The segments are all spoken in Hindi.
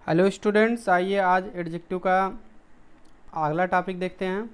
हेलो स्टूडेंट्स, आइए आज एडजेक्टिव का अगला टॉपिक देखते हैं।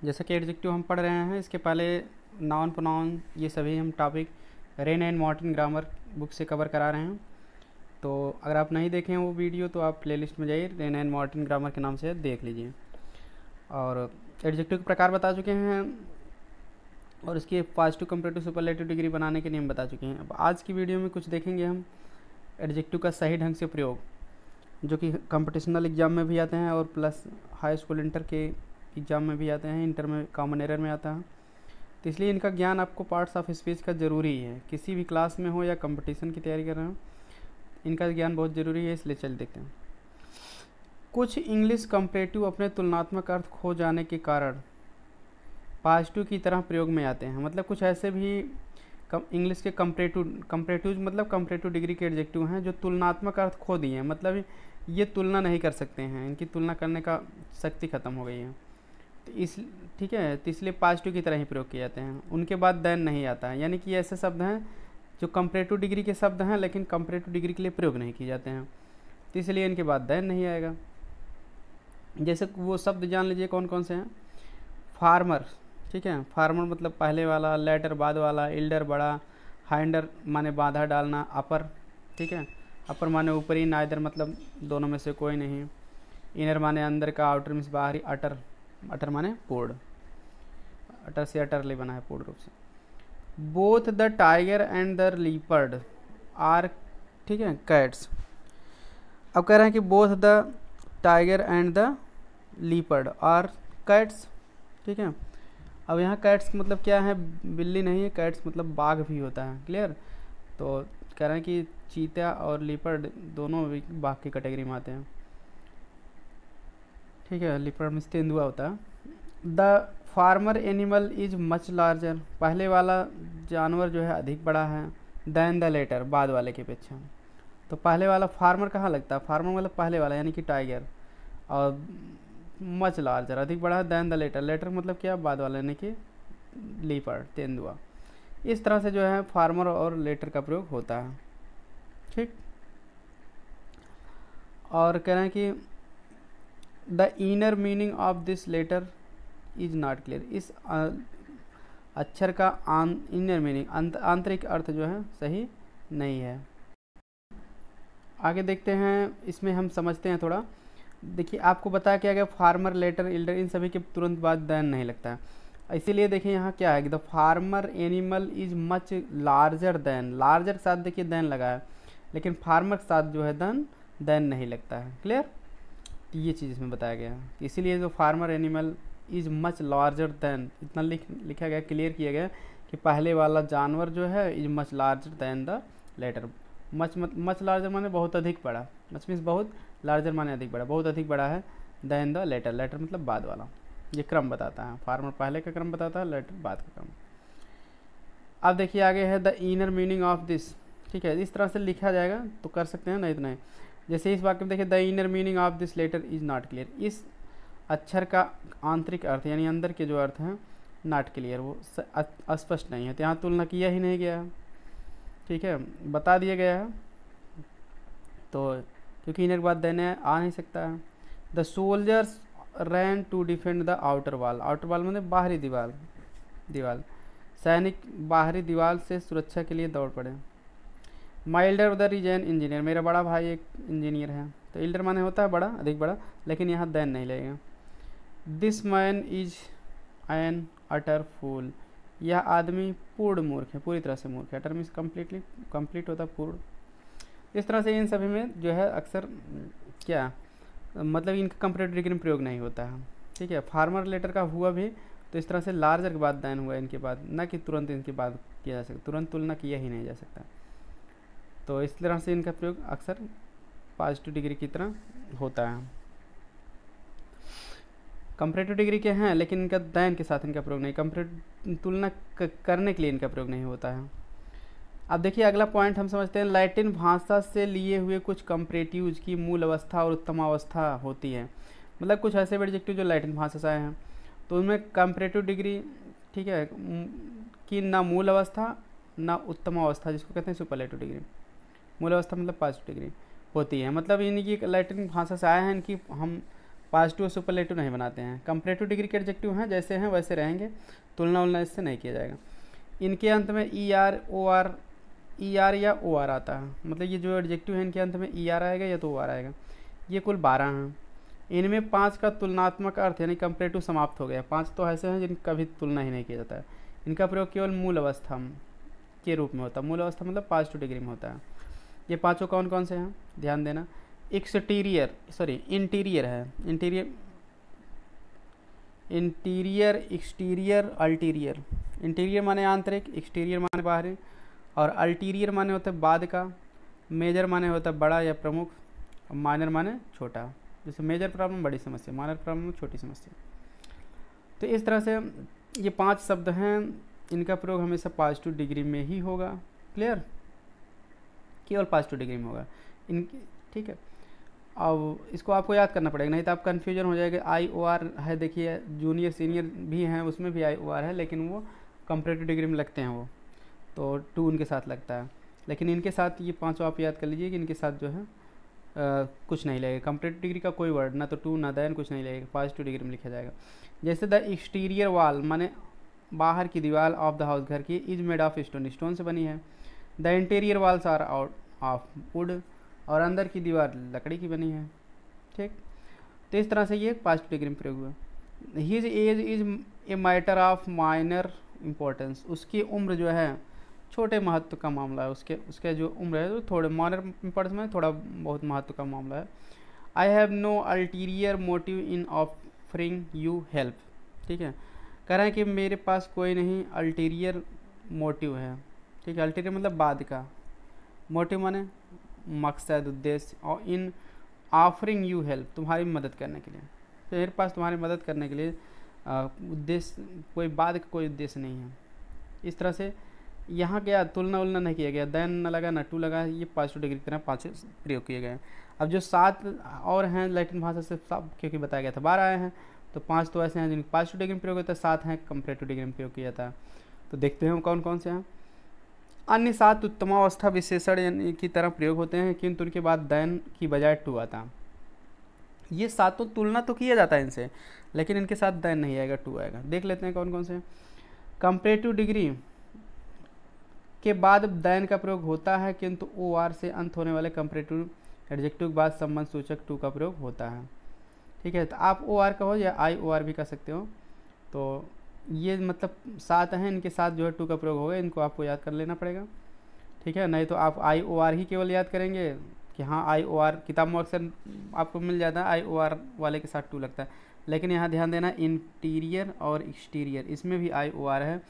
जैसा कि एडजेक्टिव हम पढ़ रहे हैं, इसके पहले नाउन प्रोनाउन ये सभी हम topic rain and Morton grammar book से कवर करा रहे हैं। तो अगर आप नहीं देखें वो वीडियो तो आप प्लेलिस्ट में जाइए, रेन एंड मॉर्टिन ग्रामर के नाम से देख लीजिए। और एडजेक्टिव के प्रकार बता चुके हैं और इसके पॉजिटिव कंपैरेटिव सुपरलेटिव डिग्री बनाने के नियम बता चुके हैं। अब आज की वीडियो में कुछ देखेंगे हम एडजेक्टिव का सही ढंग से प्रयोग, जो कि कंपटीशनल एग्ज़ाम में भी आते हैं और प्लस हाई स्कूल इंटर के एग्ज़ाम में भी आते हैं, इंटर में कॉमन एरर में आता है। तो इसलिए इनका ज्ञान आपको पार्ट्स ऑफ स्पीच का ज़रूरी है, किसी भी क्लास में हो या कंपटीशन की तैयारी कर रहे हो, इनका ज्ञान बहुत ज़रूरी है। इसलिए चल देखते हैं। कुछ इंग्लिश कंपैरेटिव अपने तुलनात्मक अर्थ खो जाने के कारण पॉजिटिव की तरह प्रयोग में आते हैं। मतलब कुछ ऐसे भी इंग्लिश के कंपैरेटिव मतलब कंपैरेटिव डिग्री के एडजेक्टिव हैं जो तुलनात्मक अर्थ खो दिए हैं। मतलब ये तुलना नहीं कर सकते हैं, इनकी तुलना करने का शक्ति ख़त्म हो गई है। तो ठीक है, तो इसलिए पॉजिटिव की तरह ही प्रयोग किए जाते हैं। उनके बाद देन नहीं आता है, यानी कि ऐसे शब्द हैं जो कंपैरेटिव डिग्री के शब्द हैं लेकिन कंपैरेटिव डिग्री के लिए प्रयोग नहीं किए जाते हैं, तो इसलिए इनके बाद देन नहीं आएगा। जैसे वो शब्द जान लीजिए कौन कौन से हैं। फार्मर, ठीक है, फार्मर मतलब पहले वाला, लेटर बाद वाला, इल्डर बड़ा, हाइंडर माने बाधा डालना, अपर, ठीक है, अपर माने ऊपरी, नाइदर मतलब दोनों में से कोई नहीं, इनर माने अंदर का, आउटर मीन्स बाहरी, अटर, अटर माने पूर्ण, अटर से अटरली बना है पूर्ण रूप से। Both the tiger and the leopard are, ठीक है, कैट्स। अब कह रहे हैं कि both the tiger and the leopard are cats, ठीक है। अब यहाँ कैट्स मतलब क्या है, बिल्ली नहीं है, कैट्स मतलब बाघ भी होता है, क्लियर। तो कह रहे हैं कि चीता और लीपर्ड दोनों बाघ की कैटेगरी में आते हैं, ठीक है। लीपर्ड में तेंदुआ होता है। The farmer animal is much larger, पहले वाला जानवर जो है अधिक बड़ा है, दैन द लेटर, बाद वाले की अपेक्षा। तो पहले वाला फार्मर कहाँ लगता है, फार्मर मतलब पहले वाला यानी कि टाइगर, और मच लार्जर अधिक बड़ा है, दैन द लेटर, लेटर मतलब क्या, बाद वाला यानी कि लीपर्ड, तेंदुआ। इस तरह से जो है फार्मर और लेटर का प्रयोग होता है, ठीक। और कह रहे हैं कि the inner meaning of this letter is not clear, इस अक्षर का इनर मीनिंग, आंतरिक अर्थ जो है सही नहीं है। आगे देखते हैं, इसमें हम समझते हैं थोड़ा। देखिए आपको बताया क्या गया, फार्मर, लेटर, इल्डर, इन सभी के तुरंत बाद दैन नहीं लगता है। इसीलिए देखिए यहाँ क्या है कि the farmer animal is much larger then, larger के साथ देखिए दैन लगा है, लेकिन फार्मर के साथ जो है दैन नहीं लगता है, क्लियर। तो ये चीज़ इसमें बताया गया है, इसीलिए जो farmer animal is much larger then इतना लिखा गया, क्लियर किया गया कि पहले वाला जानवर जो है is much larger than the letter. Much larger माने बहुत अधिक बड़ा, मच मीन्स बहुत, लार्जर माने अधिक बड़ा, बहुत अधिक बड़ा है, दैन द लेटर, लेटर मतलब बाद वाला। ये क्रम बताता है, फार्मर पहले का क्रम बताता है, लेटर बाद का क्रम। अब देखिए आगे है the inner meaning of this, ठीक है, इस तरह से लिखा जाएगा तो कर सकते हैं, नहीं तो नहीं। जैसे इस वाक्य में देखिए, the inner meaning of this letter is not clear, इस अक्षर का आंतरिक अर्थ यानी अंदर के जो अर्थ हैं नॉट क्लियर, वो स्पष्ट नहीं है। तो यहाँ तुलना किया ही नहीं गया है, ठीक है, बता दिया गया है। तो क्योंकि इनर के बाद देने आ नहीं सकता है। The soldiers ran to defend the outer wall, outer wall मतलब बाहरी दीवार, सैनिक बाहरी दीवार से सुरक्षा के लिए दौड़ पड़े। My elder brother is an engineer, मेरा बड़ा भाई एक इंजीनियर है। तो एल्डर माने होता है बड़ा, अधिक बड़ा, लेकिन यहाँ देन नहीं लगेगा। This man is an utter fool, यह आदमी पूर्ण मूर्ख है, पूरी तरह से मूर्ख है। अटर मीन्स कंप्लीट होता है, पूर्ण। इस तरह से इन सभी में जो है अक्सर क्या मतलब इनका कंपैरेटिव डिग्री में प्रयोग नहीं होता है, ठीक है। फार्मर लेटर का हुआ भी तो इस तरह से लार्जर के बाद दैन हुआ इनके बाद, ना कि तुरंत इनके बाद किया जा सकता, तुरंत तुलना किया ही नहीं जा सकता। तो इस तरह से इनका प्रयोग अक्सर पॉजिटिव डिग्री की तरह होता है। कंपैरेटिव डिग्री के हैं लेकिन इनका दैन के साथ इनका प्रयोग नहीं, कंपैरेटिव तुलना करने के लिए इनका प्रयोग नहीं होता है। अब देखिए अगला पॉइंट हम समझते हैं, लैटिन भाषा से लिए हुए कुछ कंपैरेटिव्स की मूल अवस्था और उत्तम अवस्था होती है। मतलब कुछ ऐसे एडजेक्टिव जो लैटिन भाषा से आए हैं तो उनमें कंपैरेटिव डिग्री, ठीक है, कि ना मूल अवस्था ना उत्तम अवस्था, जिसको कहते हैं सुपरलेटिव डिग्री। मूल अवस्था मतलब पॉजिटिव डिग्री, होती है, मतलब इनकी लैटिन भाषा से आए हैं, इनकी हम पॉजिटिव सुपरलेटिव नहीं बनाते हैं। कंपैरेटिव डिग्री के एडजेक्टिव हैं जैसे हैं वैसे रहेंगे, तुलना उलना इससे नहीं किया जाएगा। इनके अंत में E R O R, E R या ओ आर आता है, मतलब ये जो एडजेक्टिव है इनके अंत में ई आर आएगा या तो ओ आर आएगा। ये कुल 12 हैं। इनमें 5 का तुलनात्मक अर्थ यानी कंपैरेटिव समाप्त हो गया। 5 तो ऐसे हैं जिनका कभी तुलना ही नहीं किया जाता है। इनका प्रयोग केवल मूल अवस्था के रूप में होता है। मूल अवस्था मतलब पॉजिटिव डिग्री में होता है। ये पांचों कौन कौन से हैं, ध्यान देना। इंटीरियर है, इंटीरियर, एक्सटीरियर, अल्टीरियर। इंटीरियर माने आंतरिक, एक्सटीरियर माने बाहरी, और अल्टीरियर माने होता है बाद का, मेजर माने होता है बड़ा या प्रमुख, और माइनर माने छोटा। जैसे मेजर प्रॉब्लम बड़ी समस्या, माइनर प्रॉब्लम छोटी समस्या। तो इस तरह से ये 5 शब्द हैं, इनका प्रयोग हमेशा पॉजिटिव डिग्री में ही होगा। क्लियर, केवल पॉजिटिव डिग्री में होगा इनकी, ठीक है। अब इसको आपको याद करना पड़ेगा, नहीं तो आप कन्फ्यूजन हो जाएगा। आई ओ आर है, देखिए जूनियर सीनियर भी हैं, उसमें भी आई ओ आर है, लेकिन वो कंपैरेटिव डिग्री में लगते हैं, वो तो 2 उनके साथ लगता है। लेकिन इनके साथ ये 5 आप याद कर लीजिए कि इनके साथ जो है कुछ नहीं लगेगा। कंपैरेटिव डिग्री का कोई वर्ड, ना तो टू ना देन, कुछ नहीं लगेगा, पॉजिटिव डिग्री में लिखा जाएगा। जैसे द एक्सटीरियर वॉल माने बाहर की दीवार ऑफ द हाउस, घर की, is made of stone, stone से बनी है। The interior walls are out of wood, और अंदर की दीवार लकड़ी की बनी है, ठीक। तो इस तरह से ये पॉजिटिव डिग्री में प्रयोग हुआ। His age is a matter of minor importance, उसकी उम्र जो है छोटे महत्व का मामला है। उसके जो उम्र है वो थोड़े माइनर इम्पोर्टेंस में थोड़ा बहुत महत्व का मामला है। I have no ulterior motive in offering you help, ठीक है। कह रहे हैं कि मेरे पास कोई नहीं अल्टीरियर मोटिव है, ठीक है। अल्टीरियर मतलब बाद का, मोटिव माने मकसद, उद्देश्य, और इन ऑफरिंग यू हेल्प, तुम्हारी मदद करने के लिए। तो मेरे पास तुम्हारी मदद करने के लिए उद्देश्य, कोई बाद का कोई उद्देश्य नहीं है। इस तरह से यहाँ क्या तुलना उलना नहीं किया गया, देन न लगा, न टू लगा, ये पॉजिटिव डिग्री की तरह 5 प्रयोग किए गए। अब जो 7 और हैं लैटिन भाषा से, सब क्योंकि बताया गया था 12 आए हैं, तो 5 तो ऐसे हैं जिनके पॉजिटिव डिग्री में प्रयोग होता है, 7 हैं कंपैरेटिव डिग्री में प्रयोग किया जाता है। तो देखते हैं कौन कौन से हैं। अन्य 7 उत्तमावस्था विशेषण की तरह प्रयोग होते हैं, किंतु उनके बाद देन की बजाय टू आता है। ये 7 तुलना तो किया जाता है इनसे, लेकिन इनके साथ देन नहीं आएगा, टू आएगा। देख लेते हैं कौन कौन से। कंपैरेटिव डिग्री के बाद देन का प्रयोग होता है, किंतु ओ आर से अंत होने वाले कंपैरेटिव एडजेक्टिव के बाद संबंध सूचक टू का प्रयोग होता है, ठीक है। तो आप ओ आर कहो या आई ओ आर भी कह सकते हो। तो ये मतलब 7 हैं, इनके साथ जो है टू का प्रयोग होगा, इनको आपको याद कर लेना पड़ेगा, ठीक है। नहीं तो आप आई ओ आर ही केवल याद करेंगे कि हाँ आई ओ आर, किताब में अक्सर आपको मिल जाता है आई ओ आर वाले के साथ टू लगता है, लेकिन यहाँ ध्यान देना इंटीरियर और एक्सटीरियर इसमें भी आई ओ आर है,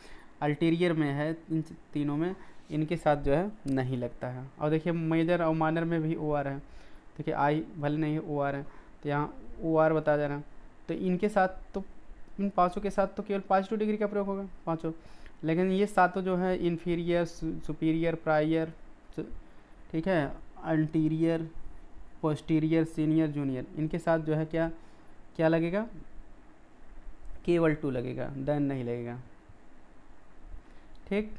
अल्टीरियर में है, इन तीनों में इनके साथ जो है नहीं लगता है। और देखिए मेजर और माइनर में भी ओ आर है, देखिए आई भले नहीं है ओ आर है, तो यहाँ ओ आर बता जा रहा है। तो इनके साथ तो, इन 5 के साथ तो केवल पॉजिटिव डिग्री का प्रयोग होगा 5, लेकिन ये 7 जो है इन्फीरियर, सुपीरियर, प्रायर, ठीक है, अल्टीरियर, पोस्टीरियर, सीनियर, जूनियर, इनके साथ जो है क्या क्या लगेगा, केवल टू लगेगा, देन नहीं लगेगा, ठीक।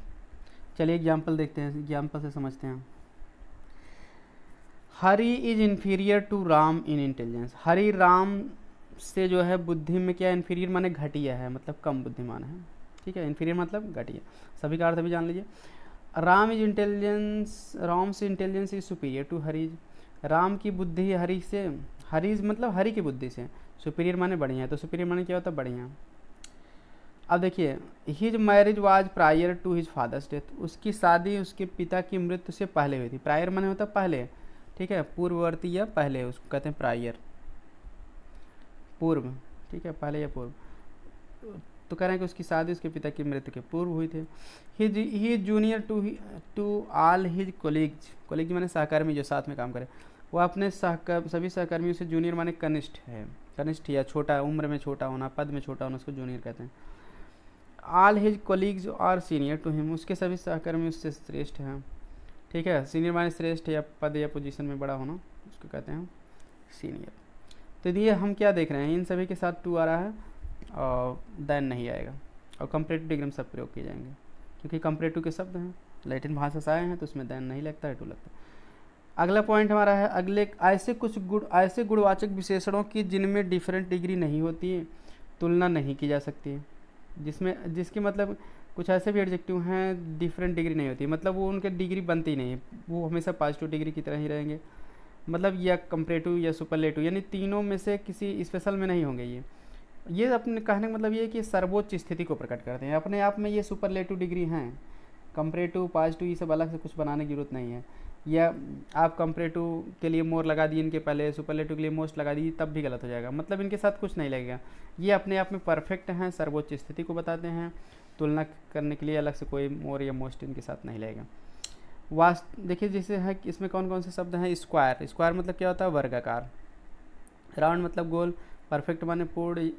चलिए एग्जाम्पल देखते हैं, एग्जाम्पल से समझते हैं। Hari is inferior to Ram in intelligence, Hari Ram से जो है बुद्धि में क्या, इन्फीरियर माने घटिया है, मतलब कम बुद्धिमान है, ठीक है। इन्फीरियर मतलब घटिया, सभी का अर्थ भी जान लीजिए। राम इज इंटेलिजेंस, राम से intelligence is superior to Hari's, Ram की बुद्धि हरी से, हरीज मतलब हरी की बुद्धि से, सुपीरियर माने बढ़िया है, तो सुपीरियर माने क्या होता है, बढ़िया। अब देखिए his marriage was prior to his father's death, उसकी शादी उसके पिता की मृत्यु से पहले हुई थी। प्रायर माने होता है पहले, ठीक है, पूर्ववर्ती या पहले, उसको कहते हैं प्रायर, पूर्व, ठीक है, पहले या पूर्व। तो कह रहे हैं कि उसकी शादी उसके पिता की मृत्यु के पूर्व हुई थी। He junior to all his colleagues, colleague माने सहकर्मी जो साथ में काम करे, वो अपने सभी सहकर्मियों से जूनियर माने कनिष्ठ है, कनिष्ठ या छोटा, उम्र में छोटा होना, पद में छोटा होना, उसको जूनियर कहते हैं। All his colleagues are senior to him, उसके सभी सहकर्मी उससे श्रेष्ठ हैं, ठीक है। सीनियर माने श्रेष्ठ या पद या पोजीशन में बड़ा होना, उसको कहते हैं सीनियर। तो ये हम क्या देख रहे हैं, इन सभी के साथ टू आ रहा है और देन नहीं आएगा, और कंपैरेटिव डिग्री में सब प्रयोग किए जाएंगे, क्योंकि कंपैरेटिव के शब्द हैं, लैटिन भाषा से आए हैं, तो उसमें देन नहीं लगता है, टू लगता है। अगला पॉइंट हमारा है, अगले ऐसे गुणवाचक विशेषणों की जिनमें डिफरेंट डिग्री नहीं होती है, तुलना नहीं की जा सकती है। जिसकी मतलब कुछ ऐसे भी एडजेक्टिव हैं डिफरेंट डिग्री नहीं होती, मतलब वो उनके डिग्री बनती नहीं है, वो हमेशा पॉजिटिव डिग्री की तरह ही रहेंगे, मतलब या कंपैरेटिव या सुपरलेटिव, यानी तीनों में से किसी स्पेशल में नहीं होंगे। ये अपने कहने का मतलब ये है कि सर्वोच्च स्थिति को प्रकट करते हैं, अपने आप में ये सुपरलेटिव डिग्री हैं। कंपैरेटिव, पॉजिटिव, ये सब अलग से कुछ बनाने की जरूरत नहीं है। या आप कंपैरेटिव के लिए मोर लगा दिए इनके पहले, सुपरलेटिव के लिए मोस्ट लगा दी, तब भी गलत हो जाएगा, मतलब इनके साथ कुछ नहीं लगेगा। ये अपने आप में परफेक्ट हैं, सर्वोच्च स्थिति को बताते हैं, तुलना करने के लिए अलग से कोई मोर या मोस्ट इनके साथ नहीं लगेगा। देखिए जैसे है इसमें कौन कौन से शब्द हैं। स्क्वायर मतलब क्या होता है, वर्गाकार। राउंड मतलब गोल। परफेक्ट माने पूर्ण।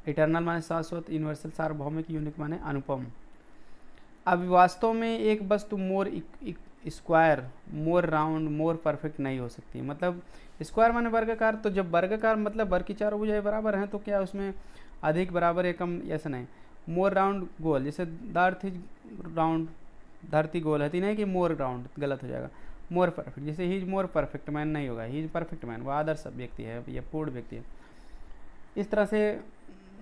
इटर्नल माने शाश्वत। यूनिवर्सल सार्वभौमिक। यूनिक माने अनुपम। अब वास्तव में एक वस्तु more square, more round, more perfect नहीं हो सकती। मतलब स्क्वायर माने वर्गाकार, तो जब वर्गाकार मतलब वर्ग की चारों भुजाएं बराबर हैं तो क्या उसमें अधिक, बराबर या कम, ऐसा नहीं। मोर राउंड गोल, जैसे द अर्थ इज राउंड, धरती गोल है, नहीं कि मोर राउंड, गलत हो जाएगा। मोर परफेक्ट, जैसे he is more perfect man नहीं होगा, ही इज परफेक्ट मैन, वो आदर्श व्यक्ति है या पूर्ण व्यक्ति है, इस तरह से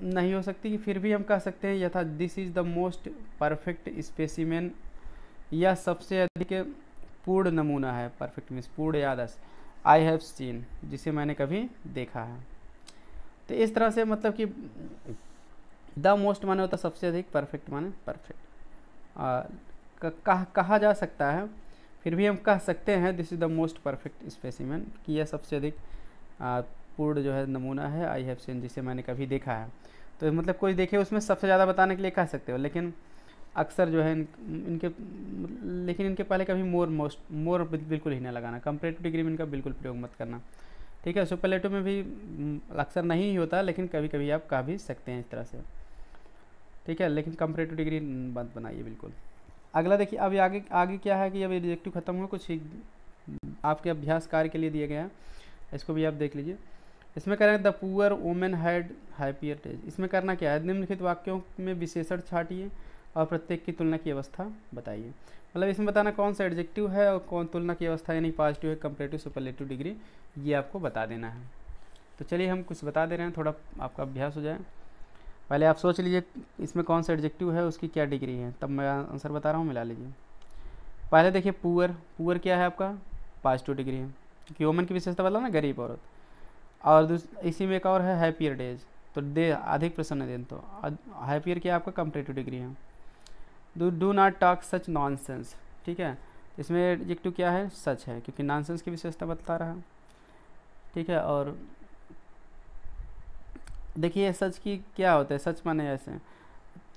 नहीं हो सकती। कि फिर भी हम कह सकते हैं यथा this is the most perfect specimen, यह सबसे अधिक पूर्ण नमूना है। परफेक्ट मीन्स पूर्ण या आदर्श। आई हैव सीन, जिसे मैंने कभी देखा है। तो इस तरह से मतलब कि द मोस्ट माने होता सबसे अधिक, परफेक्ट माने परफेक्ट कहा जा सकता है। फिर भी हम कह सकते हैं this is the most perfect specimen, कि यह सबसे अधिक पूर्ण जो है नमूना है। आई हैव सीन, जिसे मैंने कभी देखा है। तो मतलब कोई देखे उसमें सबसे ज़्यादा बताने के लिए कह सकते हो, लेकिन अक्सर जो है लेकिन इनके पहले कभी मोर बिल्कुल ही ना लगाना। कंपैरेटिव डिग्री में इनका बिल्कुल प्रयोग मत करना, ठीक है। सुपरलेटिव में भी अक्सर नहीं ही होता, लेकिन कभी कभी आप कह भी सकते हैं इस तरह से, ठीक है। लेकिन कंपैरेटिव डिग्री मत बनाइए बिल्कुल। अगला देखिए, अब आगे क्या है कि अब एडजेक्टिव खत्म हुआ, कुछ आपके अभ्यास कार्य के लिए दिया गया है, इसको भी आप देख लीजिए। इसमें कह रहे हैं the poor women had happier days. इसमें करना क्या है, निम्नलिखित वाक्यों में विशेषण छाटिए और प्रत्येक की तुलना की अवस्था बताइए। मतलब इसमें बताना कौन सा एडजेक्टिव है और कौन तुलना की अवस्था, यानी पॉजिटिव है, कंपैरेटिव, सुपरलेटिव डिग्री, ये आपको बता देना है। तो चलिए हम कुछ बता दे रहे हैं, थोड़ा आपका अभ्यास हो जाए। पहले आप सोच लीजिए इसमें कौन सा एडजेक्टिव है, उसकी क्या डिग्री है, तब मैं आंसर बता रहा हूँ, मिला लीजिए। पहले देखिए पुअर क्या है आपका, पॉजिटिव डिग्री है, क्योंकि वुमन की विशेषता बता ना, गरीब औरत। और इसी में एक और है हैप्पियर डेज, तो डे अधिक प्रसन्न दिन, तो हैप्पियर क्या आपका कंपैरेटिव डिग्री है। Do not talk such nonsense, ठीक है। इसमें एडजेक्टिव क्या है, सच है, क्योंकि नॉनसेंस की विशेषता बता रहा है, ठीक है। और देखिए सच की क्या होता है, सच माने ऐसे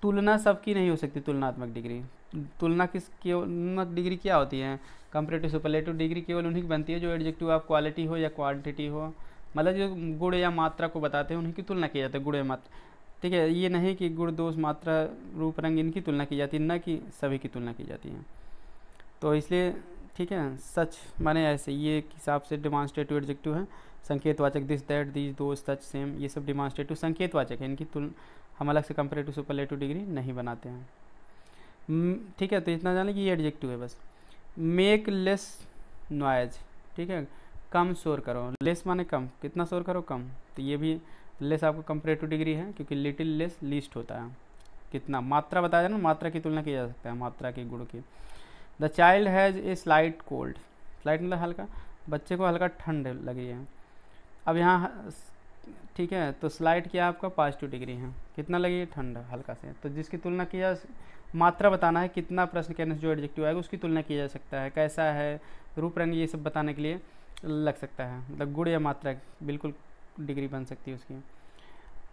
तुलना सबकी नहीं हो सकती। तुलनात्मक डिग्री, तुलनात्मक डिग्री क्या होती है, कंपैरेटिव, सुपरलेटिव डिग्री केवल उन्हीं की बनती है जो एडजेक्टिव आप क्वालिटी हो या क्वांटिटी हो, मतलब जो गुण या मात्रा को बताते हैं उन्हीं की तुलना की जाती है, गुण या मात्रा, ठीक है। ये नहीं कि गुण, दोष, मात्रा, रूप, रंग, इनकी तुलना की जाती है, न कि सभी की तुलना की जाती है। तो इसलिए ठीक है, सच माने ऐसे, ये हिसाब से डिमॉन्स्ट्रेटिव एडजेक्टिव है। संकेतवाचक दिस, दैट, दीज, दो, सच, सेम, ये सब डिमॉन्स्ट्रेटिव संकेतवाचक है, इनकी हम अलग से कंपैरेटिव, सुपरलेटिव डिग्री नहीं बनाते हैं, ठीक है। तो इतना जाने कि ये एडजेक्टिव है बस। मेक लेस नॉइज, ठीक है, कम शोर करो। लेस माने कम, कितना शोर करो, कम, तो ये भी लेस आपको कंपैरेटिव डिग्री है, क्योंकि लिटिल लेस लीस्ट होता है, कितना, मात्रा बताया जाए ना, मात्रा की तुलना की जा सकता है, मात्रा के गुण की। The child has a slight cold, slight मतलब हल्का, बच्चे को हल्का ठंड लगी है। अब यहाँ ठीक है, तो स्लाइट क्या आपका पॉजिटिव डिग्री है, कितना लगी है, ठंड, हल्का से। तो जिसकी तुलना की जा, मात्रा बताना है, कितना प्रश्न कहने से जो एडजेक्टिव आएगा उसकी तुलना की जा सकता है, कैसा है, रूप, रंग, ये सब बताने के लिए लग सकता है, मतलब गुण या मात्रा बिल्कुल डिग्री बन सकती है उसकी।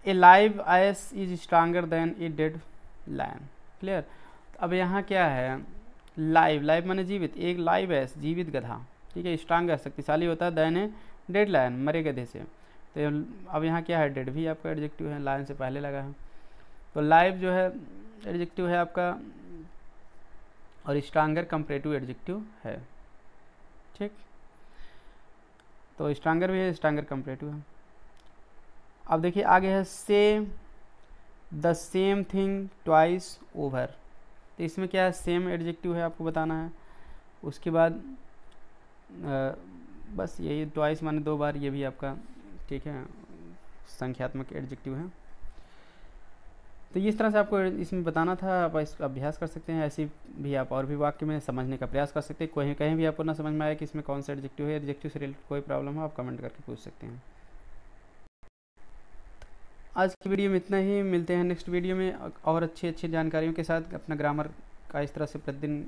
A live ass is stronger than a dead lion, clear. अब यहाँ क्या है, लाइव माने जीवित, एक लाइव आइस जीवित गधा, ठीक है, स्ट्रांगर शक्तिशाली होता है, देन ए डेड लायन मरे गधे से। तो अब यहाँ क्या है, डेड भी आपका एडजेक्टिव है, लायन से पहले लगा है, तो लाइव जो है एडजेक्टिव है आपका, और स्ट्रांगर कंपैरेटिव एडजेक्टिव है, ठीक। तो स्ट्रांगर भी है, स्ट्रांगर कंपैरेटिव है। अब देखिए आगे है से the same thing twice over, तो इसमें क्या है, सेम एडजेक्टिव है, आपको बताना है। उसके बाद बस यही ट्वाइस माने 2 बार, ये भी आपका ठीक है संख्यात्मक एडजेक्टिव है। तो इस तरह से आपको इसमें बताना था, आप इस अभ्यास कर सकते हैं। ऐसी भी आप और भी वाक्य में समझने का प्रयास कर सकते हैं। कोई कहीं भी आपको ना समझ में आया कि इसमें कौन सा एडजेक्टिव है, एडजेक्टिव से रिलेटेड कोई प्रॉब्लम हो आप कमेंट करके पूछ सकते हैं। आज की वीडियो में इतना ही, मिलते हैं नेक्स्ट वीडियो में और अच्छी जानकारियों के साथ। अपना ग्रामर का इस तरह से प्रतिदिन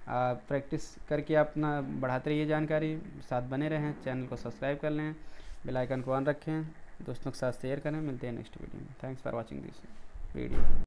प्रैक्टिस करके अपना बढ़ाते रहिए जानकारी, साथ बने रहें। चैनल को सब्सक्राइब कर लें, बेल आइकन को ऑन रखें, दोस्तों के साथ शेयर करें। मिलते हैं नेक्स्ट वीडियो में। Thanks for watching this video.